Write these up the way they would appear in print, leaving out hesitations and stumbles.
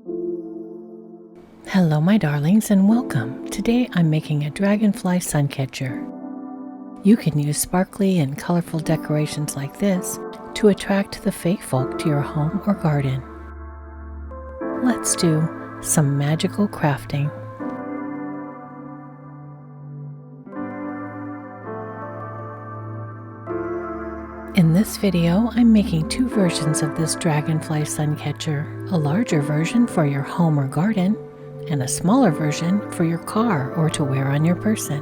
Hello my darlings and welcome. Today I'm making a dragonfly suncatcher. You can use sparkly and colorful decorations like this to attract the fae folk to your home or garden. Let's do some magical crafting. In this video, I'm making two versions of this dragonfly suncatcher, a larger version for your home or garden, and a smaller version for your car or to wear on your person.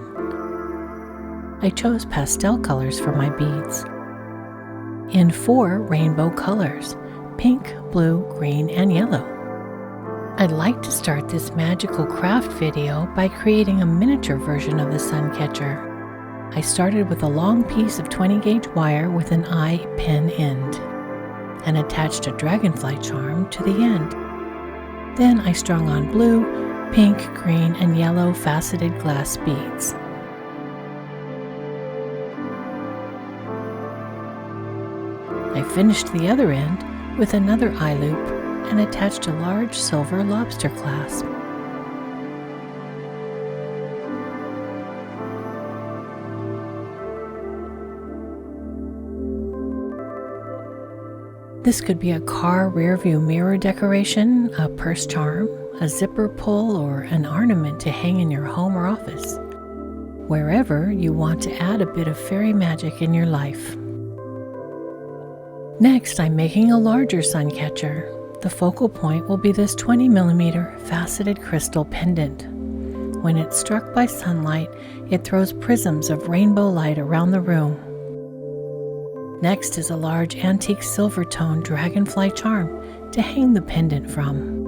I chose pastel colors for my beads in 4 rainbow colors: pink, blue, green, and yellow. I'd like to start this magical craft video by creating a miniature version of the suncatcher. I started with a long piece of 20 gauge wire with an eye pin end and attached a dragonfly charm to the end. Then I strung on blue, pink, green, and yellow faceted glass beads. I finished the other end with another eye loop and attached a large silver lobster clasp. This could be a car rear view mirror decoration, a purse charm, a zipper pull, or an ornament to hang in your home or office, wherever you want to add a bit of fairy magic in your life. Next, I'm making a larger suncatcher. The focal point will be this 20mm faceted crystal pendant. When it's struck by sunlight, it throws prisms of rainbow light around the room. Next is a large antique silver tone dragonfly charm to hang the pendant from.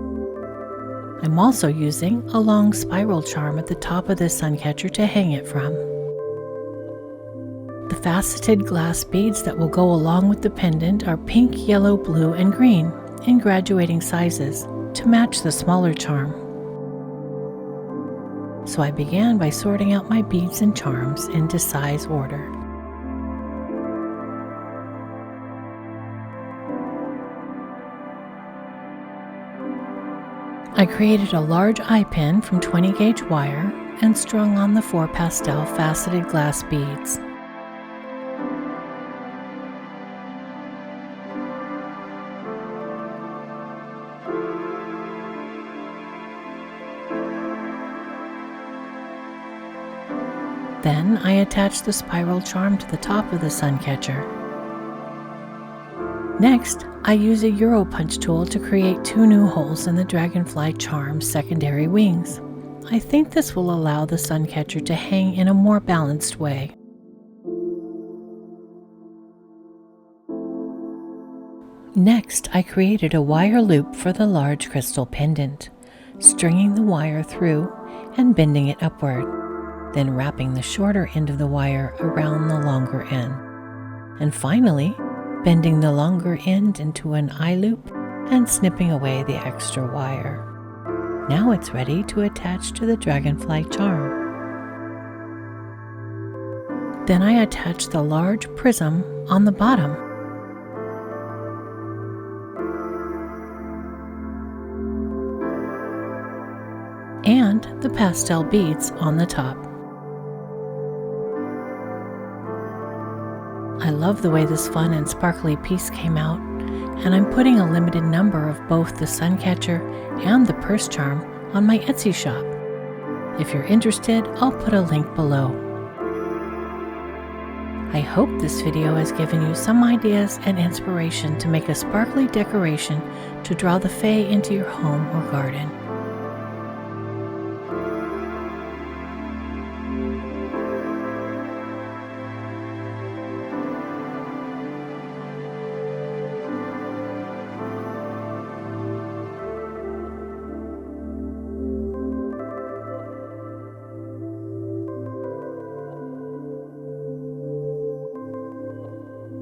I'm also using a long spiral charm at the top of this suncatcher to hang it from. The faceted glass beads that will go along with the pendant are pink, yellow, blue, and green in graduating sizes to match the smaller charm. So I began by sorting out my beads and charms into size order. I created a large eye pin from 20 gauge wire and strung on the 4 pastel faceted glass beads. Then I attached the spiral charm to the top of the suncatcher. Next, I use a Euro punch tool to create 2 new holes in the dragonfly charm's secondary wings. I think this will allow the suncatcher to hang in a more balanced way. Next, I created a wire loop for the large crystal pendant, stringing the wire through and bending it upward, then wrapping the shorter end of the wire around the longer end. And finally, bending the longer end into an eye loop and snipping away the extra wire. Now it's ready to attach to the dragonfly charm. Then I attach the large prism on the bottom. And the pastel beads on the top. I love the way this fun and sparkly piece came out, and I'm putting a limited number of both the suncatcher and the purse charm on my Etsy shop. If you're interested, I'll put a link below. I hope this video has given you some ideas and inspiration to make a sparkly decoration to draw the fae into your home or garden.